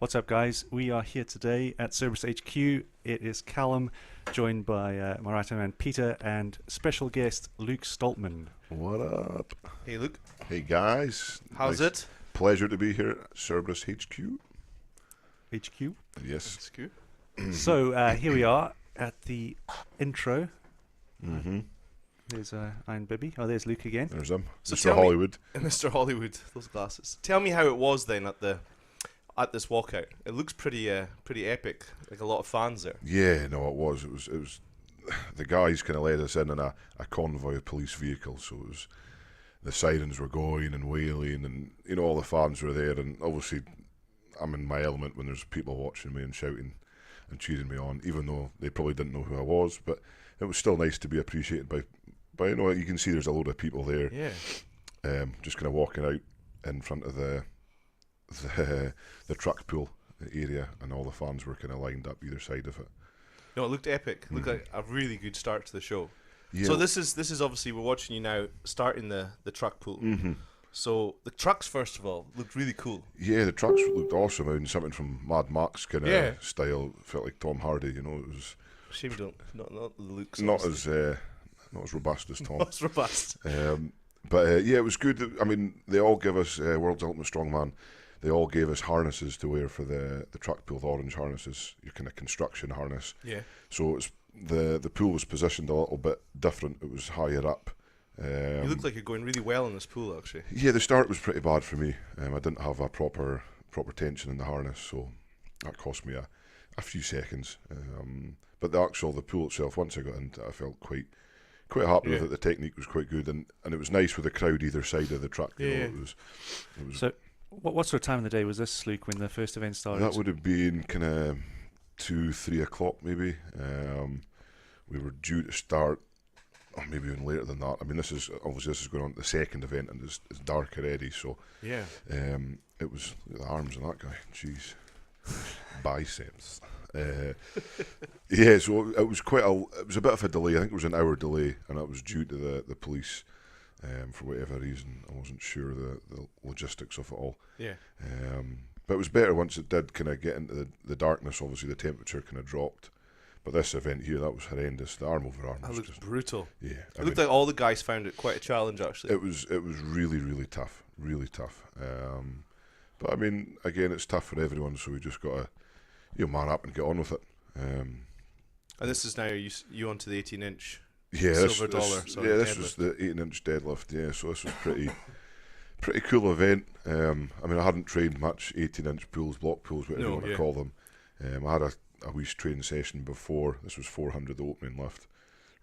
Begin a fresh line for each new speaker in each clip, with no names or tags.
What's up, guys? We are here today at Cerberus HQ. It is Callum, joined by my right hand man Peter, and special guest Luke Stoltman.
What up?
Hey, Luke.
Hey, guys.
How's it?
Pleasure to be here at Cerberus HQ.
HQ.
Yes.
HQ.
So here we are at the intro.
Mm-hmm.
There's Iron Bibby. Oh, there's Luke again.
There's him.
So
Mr.
tell me-
Hollywood.
Mr. Hollywood, those glasses. Tell me how it was then at this walkout. It looks pretty epic. Like a lot of fans there.
Yeah, no, it was. It was. The guys kind of led us in a convoy of police vehicles, so it was. The sirens were going and wailing, and all the fans were there. And obviously, I'm in my element when there's people watching me and shouting and cheering me on, even though they probably didn't know who I was. But it was still nice to be appreciated by you can see there's a load of people there.
Yeah.
Just kind of walking out in front of the truck pool area, and all the fans were kind of lined up either side of it.
No, it looked epic. It looked like a really good start to the show.
Yeah.
So this is obviously we're watching you now starting the truck pool.
Mm-hmm.
So the trucks first of all looked really cool.
Yeah, the trucks looked awesome. I mean, something from Mad Max kind of
Yeah.
style. Felt like Tom Hardy. It was
Shame you don't not the looks.
not as robust as Tom.
Not robust.
But yeah, it was good. I mean, they all give us World's Ultimate Strongman. They all gave us harnesses to wear for the truck pool, the orange harnesses, your kind of construction harness.
Yeah.
So it's the pool was positioned a little bit different. It was higher up.
You look like you're going really well in this pool, actually.
Yeah, the start was pretty bad for me. I didn't have a proper tension in the harness, so that cost me a few seconds. But the pool itself, once I got into it, I felt quite happy with it. The technique was quite good, and it was nice with the crowd either side of the track. It was.
So, what sort of time of the day was this, Luke, when the first event started?
That would have been kind of 2-3 o'clock maybe. We were due to start, or maybe even later than that. I mean, this is going on to the second event, and it's dark already. So
Yeah.
it was the arms of that guy. Jeez, biceps. Yeah, so it was a bit of a delay. I think it was an hour delay, and it was due to the police. For whatever reason, I wasn't sure the logistics of it all.
Yeah.
But it was better once it did kind of get into the darkness. Obviously, the temperature kind of dropped. But this event here, that was horrendous. The arm over arm
That
was
looked
just
brutal.
yeah.
It looked like all the guys found it quite a challenge, actually.
It was really, really tough, really tough. But I mean, again, it's tough for everyone, so we just got to man up and get on with it.
And this is now you onto the 18-inch.
Yeah,
Silver dollar.
this was the 18-inch deadlift. Yeah, so this was pretty cool event. I mean, I hadn't trained much 18-inch pools, block pools, whatever you want to call them. I had a wee training session before. This was 400 opening lift,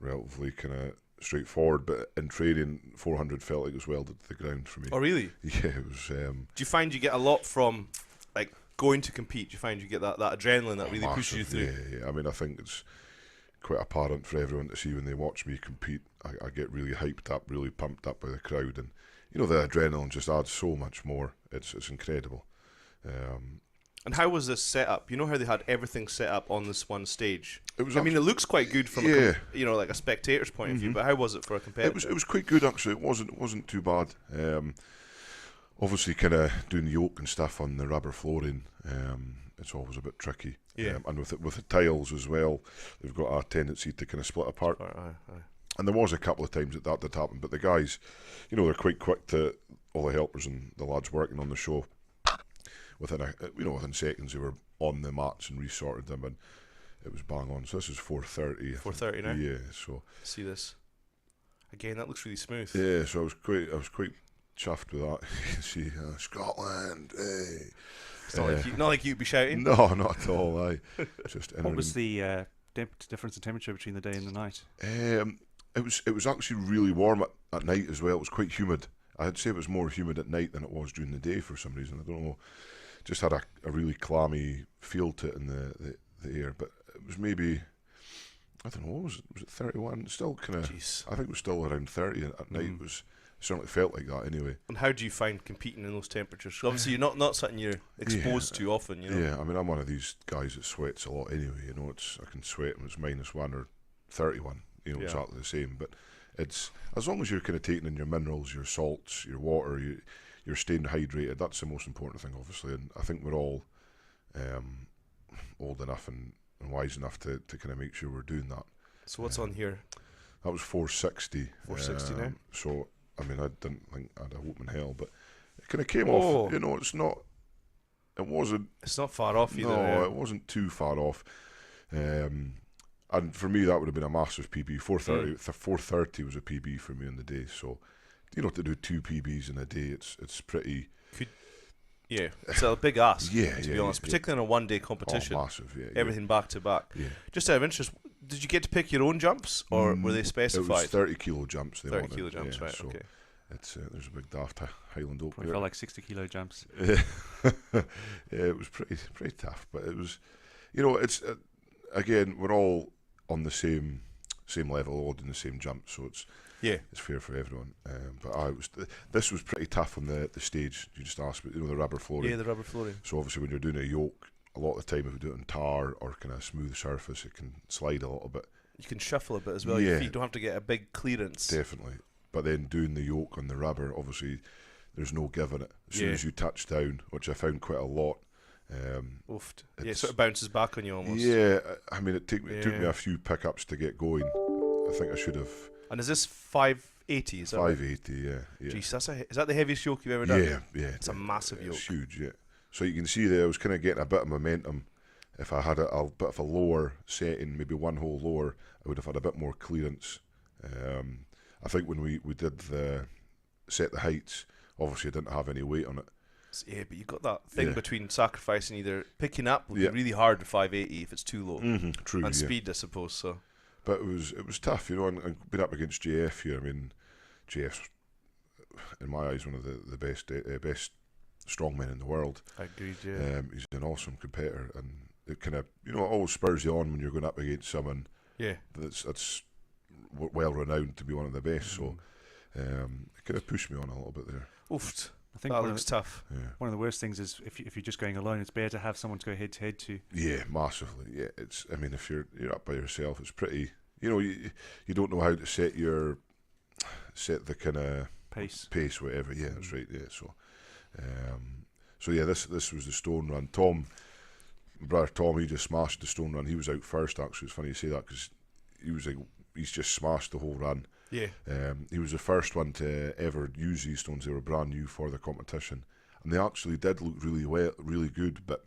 relatively kind of straightforward. But in training, 400 felt like it was welded to the ground for me.
Oh, really?
Yeah, it was.
Do you find you get a lot from like going to compete? Do you find you get that adrenaline that really pushes you through?
Yeah. I mean, I think it's quite apparent for everyone to see when they watch me compete. I get really hyped up, really pumped up by the crowd, and the adrenaline just adds so much more. It's incredible.
And how was this set up? You know how they had everything set up on this one stage?
It was.
I mean, it looks quite good from like a spectator's point of view, but how was it for a competitor?
It was quite good actually. It wasn't too bad. Obviously, kind of doing the yoke and stuff on the rubber flooring. It's always a bit tricky.
Yeah.
And with the tiles as well, they've got a tendency to kind of split apart.
Aye.
And there was a couple of times that did happen, but the guys, they're quite quick to, all the helpers and the lads working on the show. Within seconds they were on the mats and resorted them, and it was bang on. So this is 4:30.
4:30 now.
Yeah. So
see this again. That looks really smooth.
Yeah. So I was quite chuffed with that. You can see Scotland. Hey.
It's not like you'd be shouting.
No, not at all.
What was the difference in temperature between the day and the night?
It was actually really warm at night as well. It was quite humid. I'd say it was more humid at night than it was during the day for some reason. I don't know. Just had a really clammy feel to it in the air. But it was maybe, I don't know, what was it? Was it 31? Still kind of. I think it was still around 30 at night. It was. Certainly felt like that anyway.
And how do you find competing in those temperatures? Obviously, you're not something you're exposed to often.
Yeah, I mean, I'm one of these guys that sweats a lot anyway. I can sweat when it's -1 or 31. Exactly the same. But it's as long as you're kind of taking in your minerals, your salts, your water, you're staying hydrated. That's the most important thing, obviously. And I think we're all old enough and wise enough to kind of make sure we're doing that.
So what's on here?
That was 460.
460 now.
So I mean, I didn't think I'd a hope in hell, but it kind of came
Oh.
off. You know, it's not. It wasn't.
It's not far off either.
No, it wasn't too far off. And for me, that would have been a massive PB. 430 was a PB for me in the day. So, you know, to do 2 PBs in a day, it's pretty.
Yeah, it's a big ask.
Yeah,
to be honest, particularly in a one-day competition.
Oh, massive, yeah.
Everything back to back.
Yeah.
Just out of interest, did you get to pick your own jumps, or were they specified?
It was 30 kilo jumps. They
30
wanted.
kilo jumps,
yeah,
right?
So
Okay.
it's there's a big daft Highland Oak
Probably
there.
felt like 60 kilo jumps.
Yeah, it was pretty tough, but it was, you know, it's again, we're all on the same level, all doing the same jump, so it's fair for everyone. But this was pretty tough on the stage. You just asked, you know, the rubber flooring.
Yeah, the rubber flooring.
So obviously, when you're doing a yoke, a lot of the time, if you do it on tar or kind of smooth surface, it can slide a little bit.
You can shuffle a bit as well.
Yeah.
Your feet don't have to get a big clearance.
Definitely. But then doing the yoke on the rubber, obviously, there's no giving it. As soon as you touch down, which I found quite a lot.
Oofed. Yeah, it sort of bounces back on you almost.
Yeah, I mean, it took me a few pickups to get going. I think I should have.
And is this 580? Is that
580, right? Yeah.
Jeez, is that the heaviest yoke you've ever done?
Yeah.
It's a massive yoke.
It's huge, yeah. So you can see there, I was kind of getting a bit of momentum. If I had a bit of a lower setting, maybe one hole lower, I would have had a bit more clearance. I think when we did set the heights, obviously I didn't have any weight on it.
Yeah, but you've got that thing between sacrificing either picking up would be really hard with 580 if it's too low,
true,
and speed, I suppose. So,
but it was tough, you know. And being up against JF here, I mean, JF's in my eyes one of the best strongmen in the world.
I agree. Yeah.
He's an awesome competitor, and it kind of, you know, it always spurs you on when you're going up against someone that's well renowned to be one of the best. So it kind of pushed me on a little bit there.
Oofed.
I think
that looks tough.
Yeah.
One of the worst things is if you're just going alone, it's better to have someone to go head to head to.
Yeah, massively. Yeah, I mean, if you're up by yourself, it's pretty. You know, you don't know how to set the kind of pace, whatever. Yeah, that's right. Yeah, so yeah, this was the stone run. My brother Tom, he just smashed the stone run. He was out first. Actually, it's funny you say that because he's just smashed the whole run.
Yeah.
He was the first one to ever use these stones. They were brand new for the competition, and they actually did look really good. But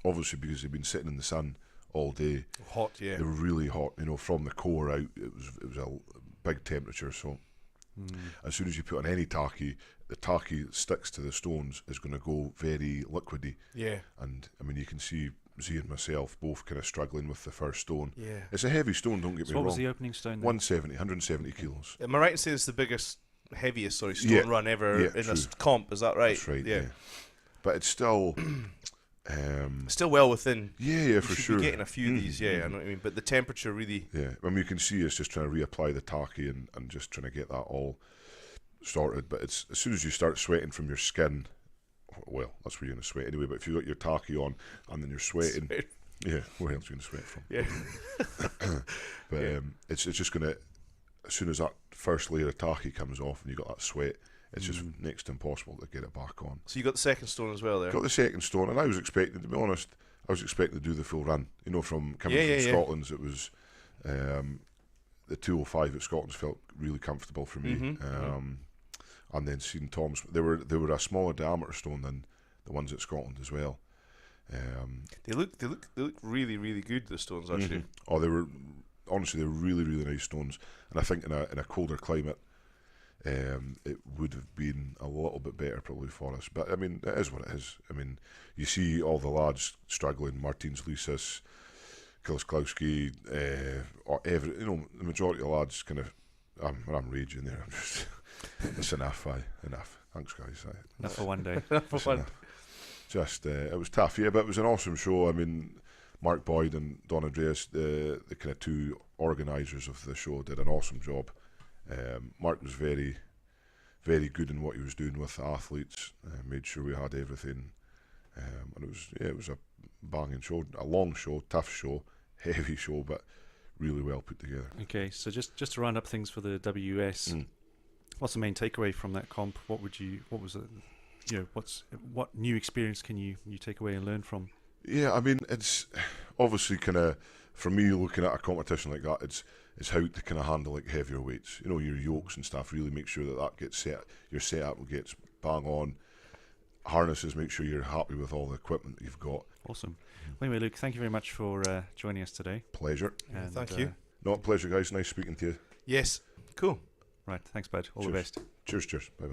obviously, because they've been sitting in the sun all day,
hot. Yeah.
They were really hot. You know, from the core out, it was a big temperature. So as soon as you put on any tacky, the tacky that sticks to the stones is going to go very liquidy.
Yeah.
And I mean, you can see Z and myself both kind of struggling with the first stone.
Yeah.
It's a heavy stone, don't get me
What
wrong.
was the opening stone then?
170 kilos.
Am I right in saying it's the heaviest stone run ever in this comp? Is that right?
That's right.
Yeah.
But it's still
still well within.
Yeah, for
should
sure.
Be getting a few of these. Yeah, I know what I mean. But the temperature really.
Yeah, I mean, you can see it's just trying to reapply the tacky and just trying to get that all sorted. But it's as soon as you start sweating from your skin, well, that's where you're going to sweat anyway. But if you got your tacky on and then you're sweating, yeah, where else are you going to sweat from?
Yeah.
But it's just going to, as soon as that first layer of tacky comes off and you got that sweat, it's just next to impossible to get it back on.
So you got the second stone as well there.
Got the second stone, and I was expecting, to be honest, to do the full run. You know, from coming from Scotland's, it was the 205 at Scotland's felt really comfortable for me. And then seeing Tom's, they were a smaller diameter stone than the ones at Scotland as well.
They look really, really good, the stones actually.
Oh, they were really, really nice stones, and I think in a colder climate, it would have been a little bit better probably for us. But I mean, it is what it is. I mean, you see all the lads struggling, Martins Lisas, Kilsklowski, the majority of lads kind of. I'm raging there. I'm just. It's enough. Thanks, guys.
Enough for one day.
Just it was tough, yeah, but it was an awesome show. I mean, Mark Boyd and Don Andreas, the kind of two organisers of the show, did an awesome job. Mark was very, very good in what he was doing with the athletes. Made sure we had everything, and it was a banging show, a long show, tough show, heavy show, but really well put together.
Okay, so just to round up things for the WUS, what's the main takeaway from that comp? What was it? What new experience can you take away and learn from?
Yeah, I mean, it's obviously kind of, for me, looking at a competition like that, it's how to kind of handle like heavier weights. You know, your yokes and stuff. Really make sure that gets set. Your setup gets bang on. Harnesses. Make sure you're happy with all the equipment that you've got.
Awesome. Well, anyway, Luke, thank you very much for joining us today.
Pleasure.
And,
Thank you.
No, pleasure, guys. Nice speaking to you.
Yes. Cool.
Right, thanks, bud. All the
Cheers.
best.
Cheers. Bye bye.